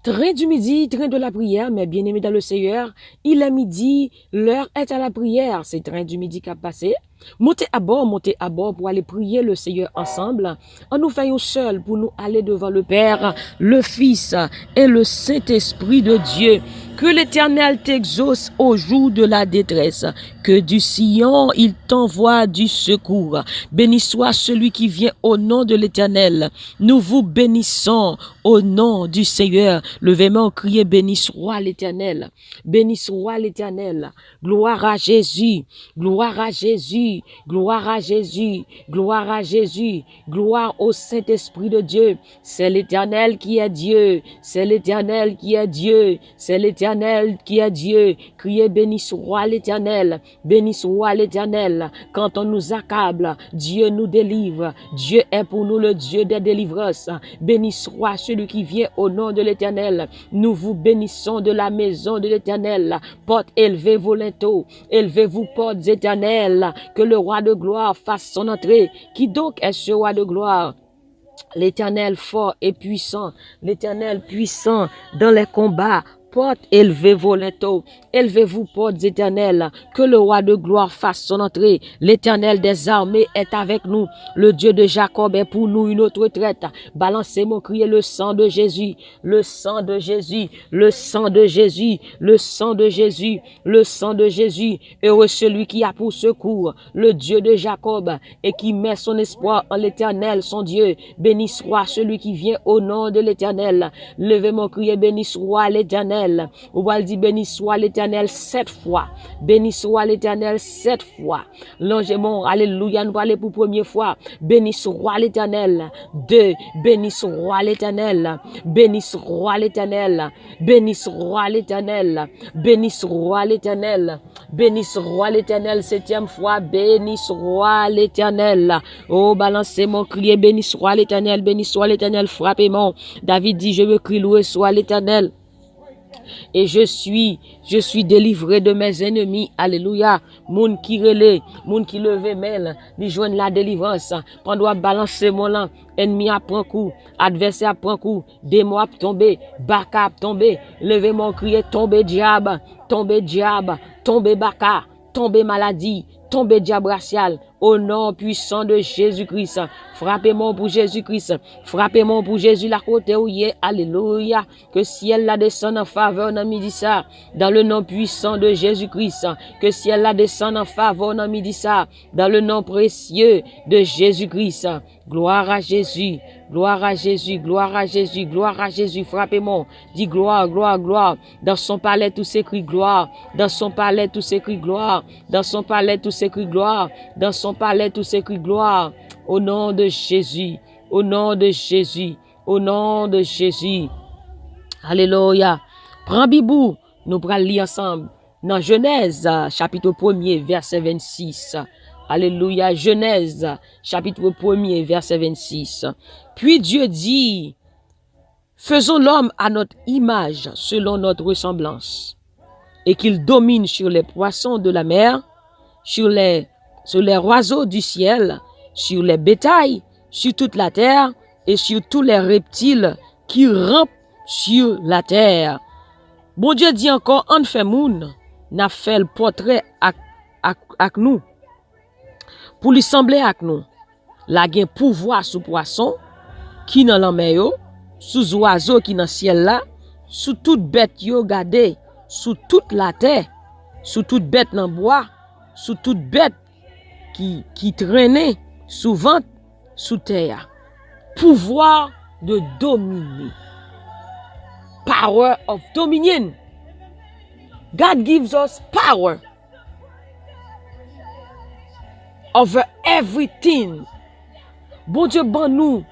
Train du midi, train de la prière, mes bien-aimés dans le Seigneur. Il est midi, l'heure est à la prière. C'est train du midi qui a passé. Montez à bord pour aller prier le Seigneur ensemble. En nous faisant seul pour nous aller devant le Père, le Fils et le Saint-Esprit de Dieu. Que l'Éternel t'exauce au jour de la détresse. Que du Sion, il t'envoie du secours. Béni soit celui qui vient au nom de l'Éternel. Nous vous bénissons au nom du Seigneur. Levez-moi, criez, béni soit l'Éternel. Béni soit l'Éternel. Gloire à Jésus. Gloire à Jésus. Gloire à Jésus. Gloire à Jésus. Gloire au Saint-Esprit de Dieu. C'est l'Éternel qui est Dieu. C'est l'Éternel qui est Dieu. C'est l'Éternel qui est Dieu. Criez, béni soit l'Éternel. Béni soit l'Éternel. Quand on nous accable, Dieu nous délivre. Dieu est pour nous le Dieu des délivrances. Béni soit celui qui vient au nom de l'Éternel. Nous vous bénissons de la maison de l'Éternel. Portes élevées vos linteaux. Élevez-vous, portes éternelles. Que le roi de gloire fasse son entrée. Qui donc est ce roi de gloire? L'Éternel fort et puissant. L'Éternel puissant dans les combats. Portes, élevez vos linteaux, élevez-vous, portes éternelles, que le roi de gloire fasse son entrée. L'Éternel des armées est avec nous. Le Dieu de Jacob est pour nous une autre retraite. Balancez-moi, criez le sang de Jésus, le sang de Jésus, le sang de Jésus, le sang de Jésus, le sang de Jésus. Heureux celui qui a pour secours le Dieu de Jacob et qui met son espoir en l'Éternel, son Dieu. Béni soit celui qui vient au nom de l'Éternel. Levez-moi, criez, béni soit l'Éternel. Ou va dire béni soit l'Éternel 7 fois. Béni soit l'Éternel 7 fois. L'ange mon, alléluia, nous parlons pour première fois. Béni soit l'Éternel 2. Béni soit l'Éternel. Béni soit l'Éternel. Béni soit l'Éternel. Béni soit l'Éternel. Béni soit l'Éternel 7e fois. Béni soit l'Éternel. Oh, balancez mon crier. Béni soit l'Éternel. Béni soit l'Éternel. Frappez-moi. David dit, je veux crier loué soit l'Éternel. Et je suis délivré de mes ennemis. Alléluia. Moun qui relè, moun qui leve mêle, li joigne la délivrance. Pendant balancer mon lan, ennemi a prend coup, adversaire a prend coup, démon a tombé, baka a tombé, levez mon crier, tombe diable, tombe baka, tombe maladie, tombe diable racial. Au nom puissant de Jésus-Christ. Frappez-moi pour Jésus-Christ. Frappez-moi pour Jésus la côté où il est. Alléluia. Que ciel la descende en faveur dans midi ça. Dans le nom puissant de Jésus-Christ. Que ciel la descende en faveur dans midi ça. Dans le nom précieux de Jésus-Christ. Gloire à Jésus. Gloire à Jésus. Gloire à Jésus. Gloire à Jésus. Frappez-moi. Dis gloire, gloire, gloire. Dans son palais tout s'écrit gloire. Dans son palais tout s'écrit gloire. Dans son palais tout s'écrit gloire. Dans son palais tout s'écrit gloire. Au nom de Jésus. Au nom de Jésus. Au nom de Jésus. Alléluia. Prends Bibou. Nous prenons lire ensemble. Dans Genèse, chapitre 1er, verset 26. Alléluia. Genèse, chapitre 1er, verset 26. Puis Dieu dit, faisons l'homme à notre image, selon notre ressemblance, et qu'il domine sur les poissons de la mer, sur les oiseaux du ciel, sur les bétails, sur toute la terre, et sur tous les reptiles qui rampent sur la terre. Bon Dieu dit encore, en fait moun, n'a fait le portrait avec nous, pour lui sembler avec nous. La gen pouvoir sous poisson, qui dans la mer yo, sous oiseau qui dans ciel là, sous toute bête yo gade, sous toute la terre, sous toute bête dans bois, sous toute bête qui traînait sous vent, sous terre. Pouvoir de dominer. Power of dominion. God gives us power over everything. Bon Dieu ban nous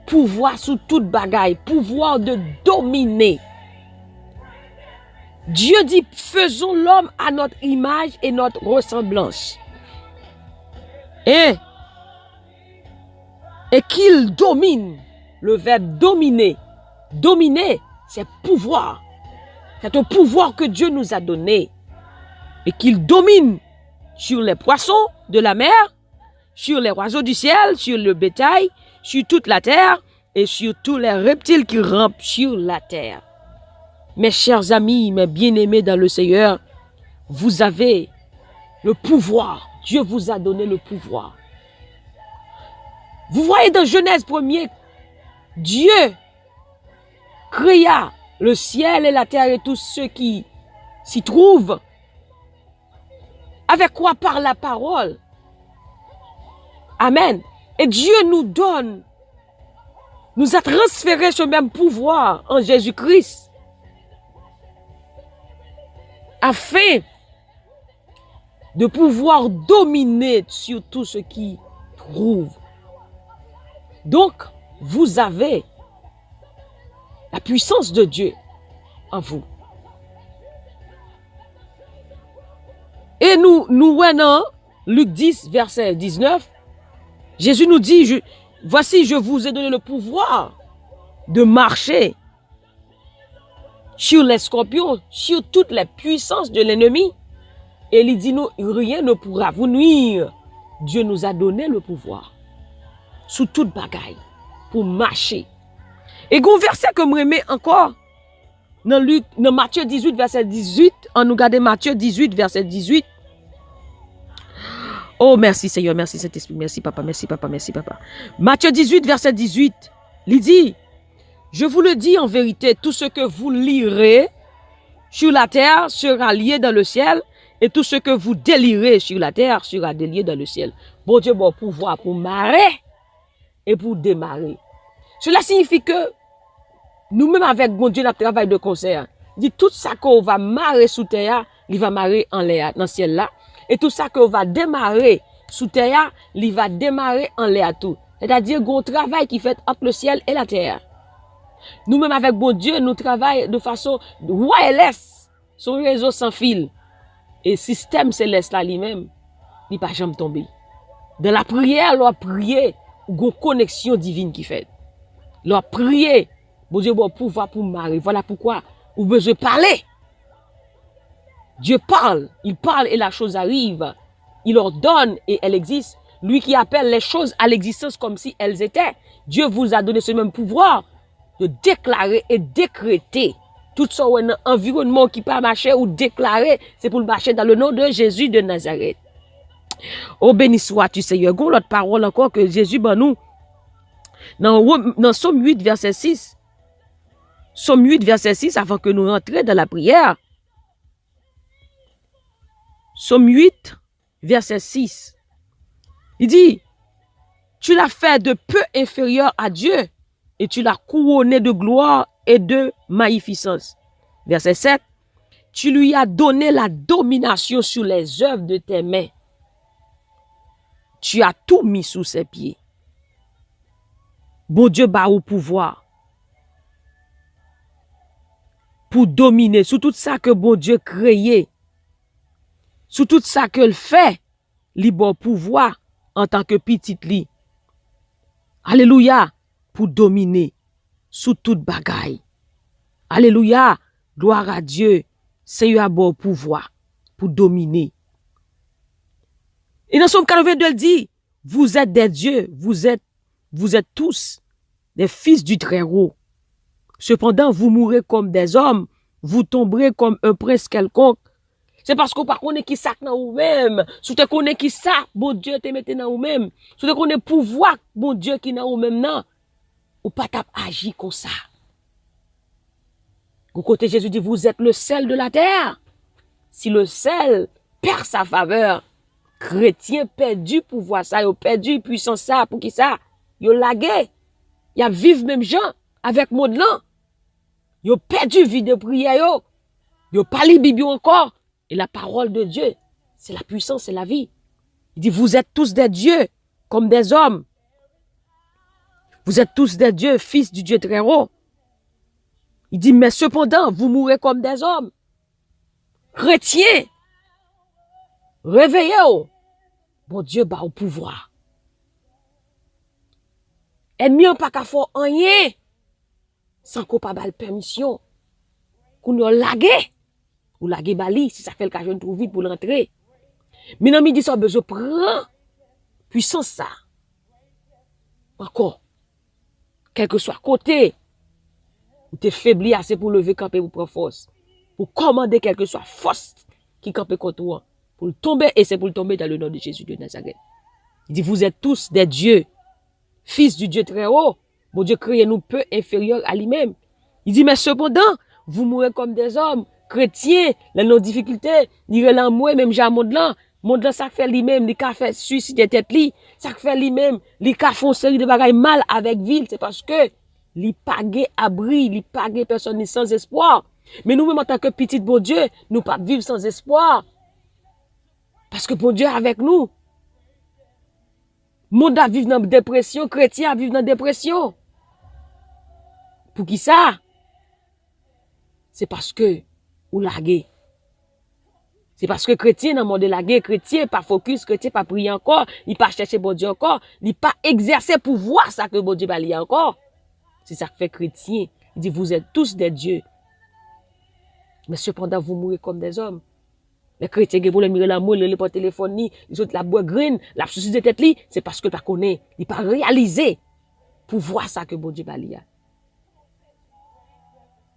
pouvoir sous toute bagaille, pouvoir de dominer. Dieu dit, faisons l'homme à notre image et notre ressemblance. Et qu'il domine. Le verbe dominer. Dominer, c'est pouvoir. C'est un pouvoir que Dieu nous a donné. Et qu'il domine sur les poissons de la mer, sur les oiseaux du ciel, sur le bétail, sur toute la terre, et sur tous les reptiles qui rampent sur la terre. Mes chers amis, mes bien-aimés dans le Seigneur, vous avez le pouvoir. Dieu vous a donné le pouvoir. Vous voyez dans Genèse 1er, Dieu créa le ciel et la terre et tous ceux qui s'y trouvent. Avec quoi? Par la parole. Amen. Et Dieu nous donne, nous a transféré ce même pouvoir en Jésus-Christ, afin de pouvoir dominer sur tout ce qui trouve. Donc, vous avez la puissance de Dieu en vous. Et nous voyons Luc 10, verset 19, Jésus nous dit, voici, je vous ai donné le pouvoir de marcher sur les scorpions, sur toutes les puissances de l'ennemi. Et il dit, nous, rien ne pourra vous nuire. Dieu nous a donné le pouvoir sous toute bagaille pour marcher. Et un verset que je remets encore dans Matthieu 18, verset 18, on nous regarde Matthieu 18, verset 18. Oh, merci Seigneur, merci Saint-Esprit, merci Papa, merci Papa, merci Papa. Matthieu 18, verset 18, il dit, je vous le dis en vérité, tout ce que vous lirez sur la terre sera lié dans le ciel, et tout ce que vous délirez sur la terre sera délié dans le ciel. Bon Dieu, bon pouvoir pour marrer et pour démarrer. Cela signifie que nous-mêmes avec bon Dieu, notre travail de concert, dit tout ça qu'on va marrer sous terre, il va marrer en l'air, dans le ciel là. Et tout ça qu'on va démarrer sous terre, il va démarrer en l'air tout. C'est-à-dire qu'on travail qui fait entre le ciel et la terre. Nous-mêmes avec bon Dieu, nous travaillons de façon wireless, sur un réseau sans fil. Et système céleste là lui-même, il pas jamais tomber. Dans la prière, l'on prier, une connexion divine qui fait. L'on prier, bon Dieu, bon pouvoir pour marrer. Voilà pourquoi vous besoin parler. Dieu parle, il parle et la chose arrive. Il ordonne et elle existe. Lui qui appelle les choses à l'existence comme si elles étaient. Dieu vous a donné ce même pouvoir de déclarer et décréter. Tout ça, un environnement qui peut marcher ou déclarer, c'est pour le marcher dans le nom de Jésus de Nazareth. Oh, béni sois-tu, Seigneur. Gon l'autre parole encore que Jésus, ben nous, dans Somme 8, verset 6, Somme 8, verset 6, avant que nous rentrions dans la prière. Somme 8, verset 6. Il dit, tu l'as fait de peu inférieur à Dieu et tu l'as couronné de gloire et de magnificence. Verset 7. Tu lui as donné la domination sur les œuvres de tes mains. Tu as tout mis sous ses pieds. Bon Dieu bat au pouvoir pour dominer sur tout ça que bon Dieu créé. Sur tout ça que le fait, li bon pouvoir en tant que petit li. Alléluia, pour dominer sous toute bagaille. Alléluia, gloire à Dieu, Seigneur a bon pouvoir pour dominer. Et dans Somme 82, il dit, vous êtes des dieux, vous êtes tous des fils du Très-Haut. Cependant, vous mourrez comme des hommes, vous tomberez comme un prince quelconque. C'est parce qu'on ne connaît qui ça dans vous-même. Si tu connais qui ça, bon Dieu te mette dans vous-même. Si tu connais pouvoir, bon Dieu qui dans vous-même, non. Ou pas agir comme ça. Au côté Jésus dit, vous êtes le sel de la terre. Si le sel perd sa faveur, chrétien perdu pouvoir ça, il perdu puissance ça, pour qui ça? Il lagué. Il vivent même gens avec Modelan. Il perdu vie de prière. Il pas li Bible encore. Et la parole de Dieu, c'est la puissance, c'est la vie. Il dit, vous êtes tous des dieux, comme des hommes. Vous êtes tous des dieux, fils du Dieu très haut. Il dit, mais cependant, vous mourrez comme des hommes. Chrétiens, réveillez-vous. Bon Dieu, bah au pouvoir. Ennemi n'a pas qu'à faire rien, sans qu'on pas balle permission. Qu'on nous lagué. Ou la bali, si ça fait le cas, je ne trouve vite pour l'entrer. Mais non, il dit ça, besoin prend puissance ça. Encore. quel que soit côté, ou t'es faibli assez pour lever camper pour prendre force, pour commander quelle que soit force qui campe contre toi, pour le tomber, et c'est pour le tomber dans le nom de Jésus de Nazareth. Il dit, vous êtes tous des dieux, fils du Dieu très haut. Bon Dieu créé nous peu inférieurs à lui-même. Il dit, mais cependant, vous mourrez comme des hommes, chrétiens, les non-difficultés, il est là, moi, même j'ai un monde là, ça fait lui-même, il a fait suicide tête li, ça fait lui-même, il a fait une série de bagailles mal avec ville, c'est parce que, il pagué abri, il pagué personne sans espoir. Mais nous-mêmes, en tant que petit bon Dieu, nous pas vivre sans espoir. Parce que bon Dieu est avec nous. Monde à vivre dans la dépression, chrétien à vivre dans la dépression. Pour qui ça? C'est parce que, ou lagué. C'est parce que chrétien dans le monde lagué, chrétien pas focus, chrétien pas prier encore, il pas chercher bon Dieu encore, il pas exercer pouvoir ça que bon Dieu va lier encore. C'est ça que fait chrétien. Il dit, vous êtes tous des dieux. Mais cependant, vous mourrez comme des hommes. Les chrétiens qui veulent mirer l'amour, les pas téléphone, les autres la bois green, la souci de tête li, c'est parce que pas connaît, il pas réalisé pour voir ça que bon Dieu va lier.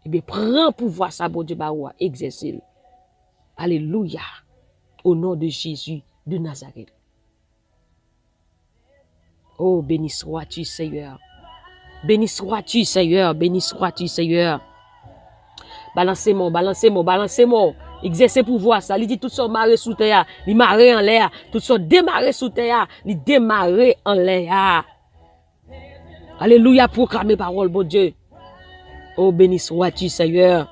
Eh bien, prends pour voir ça, bon Dieu va exercer. Alléluia. Au nom de Jésus de Nazareth. Oh, béni sois-tu, Seigneur. Béni sois-tu, Seigneur. Béni sois-tu, Seigneur. Balancez-moi, balancez-moi, balancez-moi. Exercez pouvoir ça. Il dit tout ça marrer sous terre. Il marrer en l'air. Tout ça démarrer sous terre. Il démarrer en l'air. Alléluia. Proclamez parole, bon Dieu. Oh, béni sois-tu, Seigneur.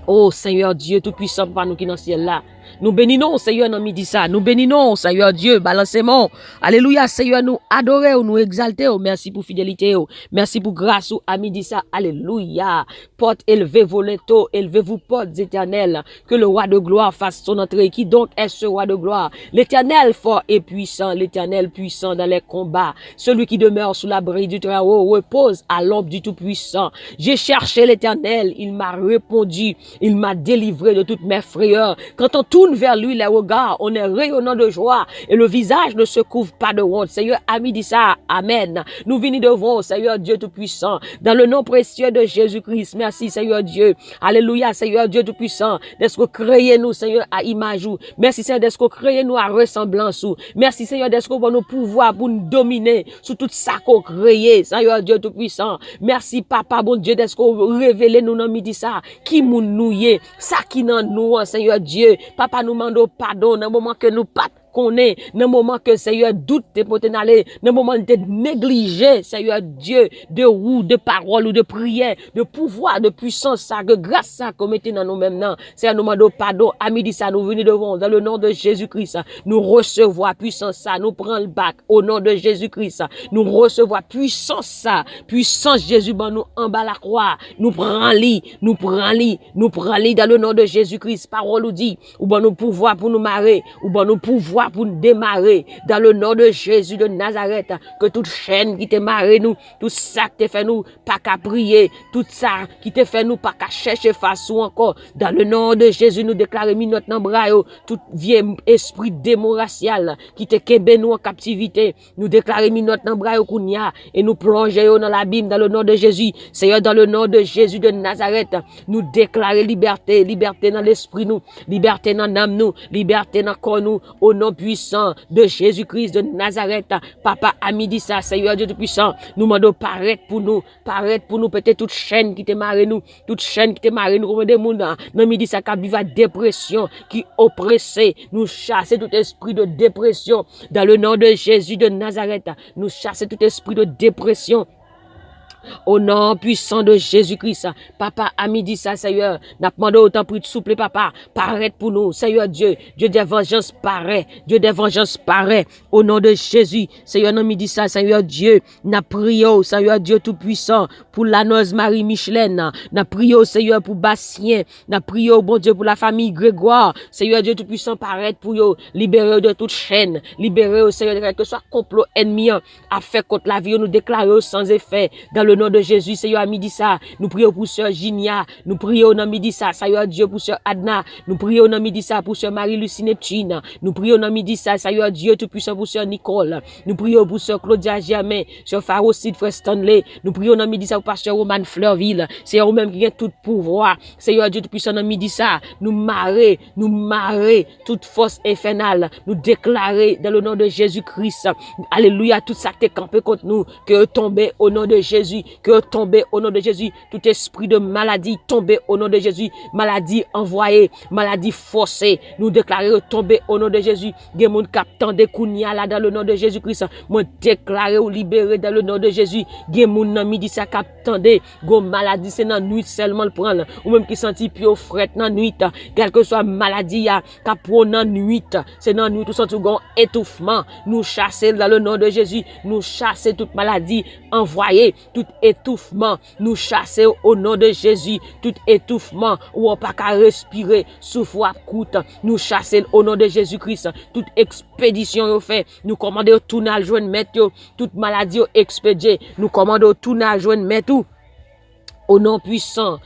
Oh, Seigneur Dieu, tout-puissant, par nous qui dans le ciel là. Nous bénissons, Seigneur, dans midi ça. Nous bénissons, Seigneur Dieu, balancez-moi. Alléluia, Seigneur, nous adorons, nous exaltons. Merci pour fidélité. Merci pour grâce à midi ça. Alléluia. Porte élevez vos linteaux, élevez-vous portes éternelles. Que le roi de gloire fasse son entrée. Qui donc est ce roi de gloire? L'éternel fort et puissant, l'éternel puissant dans les combats. Celui qui demeure sous l'abri du Très-Haut repose à l'ombre du Tout-Puissant. J'ai cherché l'éternel, il m'a répondu. Il m'a délivré de toutes mes frayeurs. Quand on tourne vers lui les regards, on est rayonnant de joie et le visage ne se couvre pas de honte. Seigneur, ami dit ça, amen. Nous venons devant, Seigneur Dieu Tout-Puissant, dans le nom précieux de Jésus-Christ. Merci, Seigneur Dieu. Alléluia, Seigneur Dieu Tout-Puissant, d'être que créé nous, Seigneur, à image ou. Merci, Seigneur, d'être que créé nous à ressemblance ou. Merci, Seigneur, d'être que pour nous pouvoir, pour nous dominer sur tout ça qu'on créé, Seigneur Dieu Tout-Puissant. Merci, Papa, bon Dieu, d'être que révéler nous dans midi ça, qui nous ça qui dans nous, Seigneur Dieu. Papa nous demande pardon dans le moment que nous pas connaît, dans le moment que Seigneur doute te pote aller, dans le moment de négliger, Seigneur Dieu, de roue, de parole ou de prière, de pouvoir, de puissance, ça, que grâce ça, qu'on mette dans nous maintenant. Seigneur nous demande pardon, à midi ça, nous venons devant, dans le nom de Jésus-Christ, nous recevons puissance ça, nous prenons le bac, au nom de Jésus-Christ, nous recevons puissance ça, puissance Jésus, ben nous en bas la croix, nous prenons lit, nous prenons lit, nous prenons lit dans le nom de Jésus-Christ, parole ou dit, ou ben nous pouvoir pour nous marrer, ou ben nous pouvoir pour nous démarrer dans le nom de Jésus de Nazareth, que toute chaîne qui te marre nous, tout ça qui te fait nous pas qu'à prier, tout ça qui te fait nous pas qu'à chercher face ou encore, dans le nom de Jésus nous déclarons notre nom bras, tout vieux esprit démon racial qui te kebe nous en captivité, nous déclarons notre nom bras et nous plongeons dans l'abîme dans le nom de Jésus. Seigneur, dans le nom de Jésus de Nazareth, nous déclarons liberté, liberté dans l'esprit nous, liberté dans l'âme nous, liberté dans le corps nous, au nom puissant de Jésus-Christ de Nazareth. Papa, à midi ça, Seigneur Dieu Tout-Puissant, nous demandons paraître pour nous, peut-être toute chaîne qui te marre nous, toute chaîne qui te marre nous, comme des mouns, dans midi ça, qui vivent à dépression, qui oppressé, nous chasser tout esprit de dépression, dans le nom de Jésus de Nazareth, nous chasser tout esprit de dépression, au nom puissant de Jésus-Christ. Papa, à midi ça, Seigneur, n'a demandé autant pour de souple, papa, paraître pour nous, Seigneur Dieu, Dieu des vengeances paraît, Dieu des vengeances paraît, au nom de Jésus, Seigneur, n'a midi ça, Seigneur Dieu, n'a prié, Seigneur Dieu tout-puissant, pour la noce Marie-Michelaine, n'a prié, Seigneur, pour Bastien, n'a prié, bon Dieu, pour la famille Grégoire, Seigneur Dieu tout-puissant, paraître pour eux, libérer de toute chaîne, libérer, Seigneur, que ce soit complot ennemi, à faire contre la vie, nous déclarer sans effet, dans le le nom de Jésus, Seigneur, à midi ça, nous prions pour sœur Ginia, nous prions dans midi ça, Seigneur Dieu, pour sœur Adna, nous prions dans midi ça, pour sœur Marie-Lucie Neptune, nous prions dans midi ça, Seigneur Dieu, tout-puissant, pour sœur Nicole, nous prions pour sœur Claudia Germain, sœur Farocide, frère Stanley, nous prions dans midi ça, pour pasteur Roman Fleurville, Seigneur, vous-même qui a tout pouvoir, Seigneur Dieu, tout-puissant, dans midi ça, nous marrer, toute force infernale, nous déclarer dans le nom de Jésus-Christ, alléluia, tout ça qui est campé contre nous, que tomber au nom de Jésus, que tomber au nom de Jésus, tout esprit de maladie tomber au nom de Jésus, maladie envoyée, maladie forcée, nous déclarer tomber au nom de Jésus, des monde captant des kounia là dans le nom de Jésus-Christ, moi déclarer ou libérer dans le nom de Jésus, des monde nan midi ça captant des go maladie c'est dans nuit seulement le prendre, ou même qui senti pio fret dans nuit, quelle que soit maladie ya cap dans nuit, c'est dans nuit tout senti gon étouffement, nous chasser dans le nom de Jésus, nous chasser toute maladie envoyée, tout étouffement, nous chasser au nom de Jésus, tout étouffement où on pas qu'à respirer, souffle à coûte, nous chasser au nom de Jésus-Christ, toute expédition yo fait, nous commander tout na joindre mettre toute maladie expédier, nous commander tout na joindre mettre au nom puissant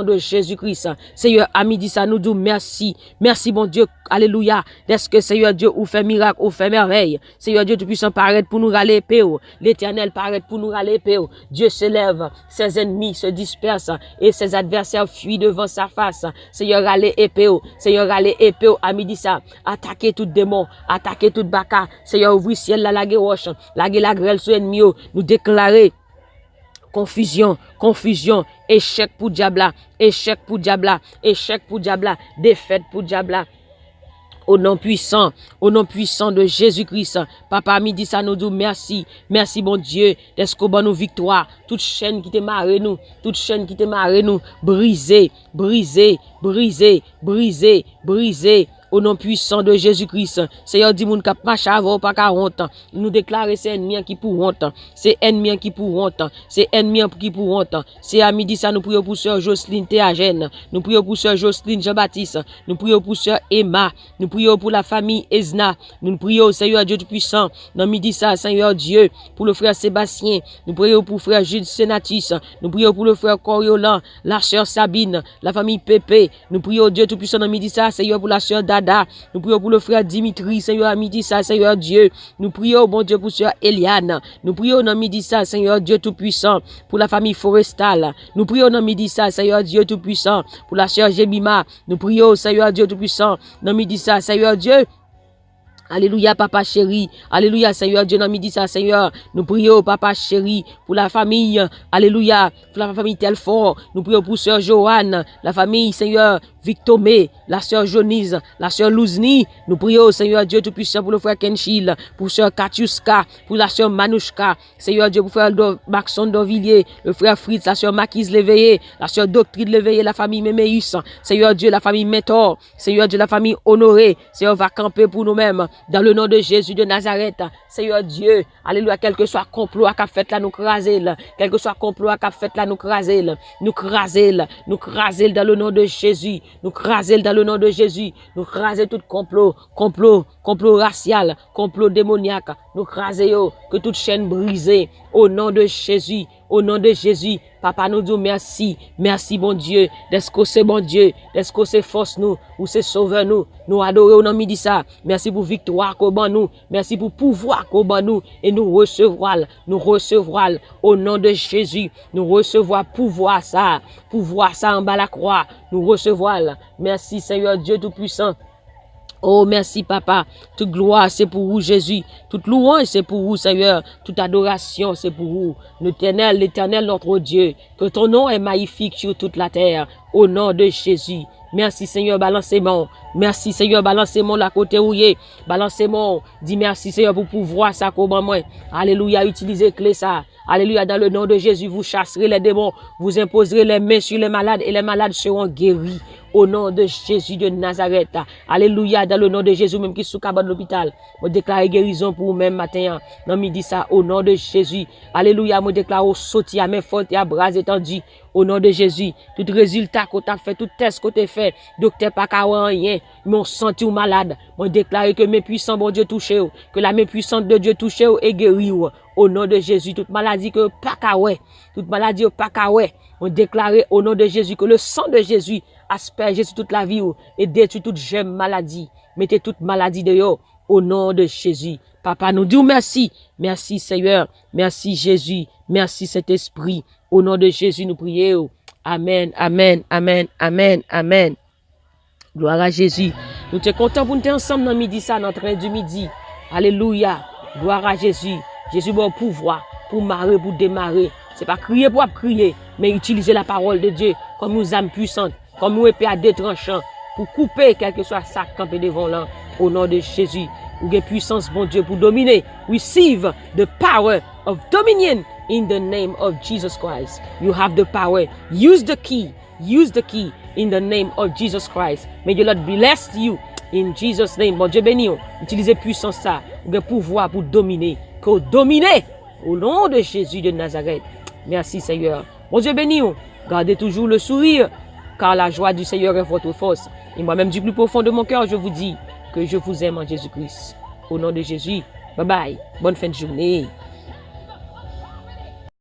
de Jésus-Christ. Seigneur, à midi, ça nous dit merci. Merci, bon Dieu. Alléluia. Est-ce que Seigneur Dieu, ou fait miracle, ou fait merveille. Seigneur Dieu, tout puissant, paraît pour nous râler épée. L'Éternel paraît pour nous râler épée. Dieu s'élève, ses ennemis se dispersent et ses adversaires fuient devant sa face. Seigneur, râler épée. Seigneur, râler épée. À midi, ça. Attaquer tout démon, attaquer tout baka. Seigneur, ouvrir ciel, la roche, la grêle sur ennemi. Nous déclarer confusion, échec pour diabla, défaite pour diabla. Au nom puissant de Jésus-Christ. Papa, midi, ça nous dit merci. Merci, bon Dieu, d'être qu'on nous victoire. Toute chaîne qui te marre nous, brisez. Au nom puissant de Jésus-Christ. Seigneur, dit moun kap marche avant pas 40 ans. Nous déclarer c'est ennemis qui pour honte. C'est ennemis qui pour honte. C'est ennemis qui pour honte. C'est à midi ça nous prions pour sœur Jocelyne Théagène. Nous prions pour sœur Jocelyne Jean-Baptiste. Nous prions pour sœur Emma. Nous prions pour la famille Ezna. Nous prions Seigneur Dieu tout-puissant. Dans midi ça Seigneur Dieu pour le frère Sébastien. Nous prions pour frère Jules Sénatus. Nous prions pour le frère Coriolan, la sœur Sabine, la famille Pépé. Nous prions Dieu tout-puissant dans midi ça Seigneur pour la sœur Dada. Nous prions pour le frère Dimitri, Seigneur, à midi ça, Seigneur Dieu. Nous prions, bon Dieu, pour sœur Eliane. Nous prions dans midi ça, Seigneur Dieu Tout-Puissant, pour la famille Forestal. Nous prions dans midi ça, Seigneur Dieu Tout-Puissant, pour la sœur Jemima. Nous prions, Seigneur Dieu Tout-Puissant, dans midi ça, Seigneur Dieu. Alléluia, papa chéri. Alléluia, Seigneur Dieu, dans midi ça, Seigneur. Nous prions, papa chéri, pour la famille. Alléluia, pour la famille Telfort. Nous prions pour sœur Joanne, la famille, Seigneur, Victomé, la sœur Jonise, la sœur Louzni. Nous prions, Seigneur Dieu Tout-Puissant, pour le frère Kenchil, pour sœur Katiuska, pour la sœur Manouchka. Seigneur Dieu, pour frère Maxon Dovillier, le frère Fritz, la sœur Maquise Léveillé, la sœur Doctrine Léveillé, la famille Méméus. Seigneur Dieu, la famille Mentor. Seigneur Dieu, la famille Honoré. Seigneur, va camper pour nous-mêmes. Dans le nom de Jésus de Nazareth, Seigneur Dieu, alléluia, quel que soit complot qu'a fait là, nous craser, quel que soit complot qu'a fait là, nous craser dans le nom de Jésus, nous craser dans le nom de Jésus, nous craser tout complot racial, complot démoniaque, nous craser que toute chaîne brisée, au nom de Jésus, Papa nous dit merci bon Dieu, d'est-ce que c'est bon Dieu, d'est-ce que c'est force nous, ou c'est sauveur nous adorer au nom midi ça, merci pour victoire qu'on ban nous, merci pour pouvoir qu'on ban nous, et nous recevoir au nom de Jésus, nous recevoir pouvoir ça en bas la croix, nous recevoir, merci Seigneur Dieu Tout-Puissant. Oh, merci, Papa. Toute gloire, c'est pour vous, Jésus. Toute louange, c'est pour vous, Seigneur. Toute adoration, c'est pour vous. L'Éternel, notre Dieu. Que ton nom est magnifique sur toute la terre. Au nom de Jésus. Merci, Seigneur, balancez-moi. Merci, Seigneur, balancez-moi la côté où il est. Balancez-moi. Dis merci, Seigneur, pour pouvoir ça, comme moi. Alléluia, utilisez clé ça. Alléluia, dans le nom de Jésus, vous chasserez les démons. Vous imposerez les mains sur les malades et les malades seront guéris. au nom de Jésus de Nazareth. Alléluia, dans le nom de Jésus, même qui sous cabane de l'hôpital. Je déclare guérison pour vous-même matin. Non, midi ça, au nom de Jésus. Alléluia, je déclare au sauti à main forte et à bras étendus. Au nom de Jésus, tout résultat qu'on t'a fait, tout test qu'on t'a fait, docteur pas qu'à rien, m'ont senti ou malade. Je déclare que mes puissants, bon Dieu, touché, que la main puissante de Dieu touché et guéri. Au nom de Jésus, toute maladie que pas qu'à ouais, toute maladie pas qu'à ouais. On déclare au nom de Jésus que le sang de Jésus asperge sur toute la vie et détruit toute germe maladie. Mettez toute maladie dehors au nom de Jésus. Papa, nous disons merci. Merci Seigneur. Merci Jésus. Merci Saint-Esprit. Au nom de Jésus, nous prions. Amen, amen, amen, amen, amen. Gloire à Jésus. Nous sommes contents pour nous être ensemble dans midi ça, dans le train du midi. Alléluia. Gloire à Jésus. Jésus bon pouvoir pour marrer, pour démarrer. C'est pas crier pour crier, mais utiliser la parole de Dieu comme une âme puissante, comme une épée à deux tranchants pour couper quel que soit ça campé devant l'un. Au nom de Jésus, ou une puissance, bon Dieu, pour dominer. Receive the power of dominion in the name of Jesus Christ. You have the power. Use the key. Use the key in the name of Jesus Christ. May the Lord bless you in Jesus' name. Bon Dieu béni. Utilisez puissance ça, ou un pouvoir pour dominer. Que dominer au nom de Jésus de Nazareth. Merci Seigneur. Bon Dieu béni. Gardez toujours le sourire, car la joie du Seigneur est votre force. Et moi-même, du plus profond de mon cœur, je vous dis que je vous aime en Jésus-Christ. Au nom de Jésus. Bye bye. Bonne fin de journée.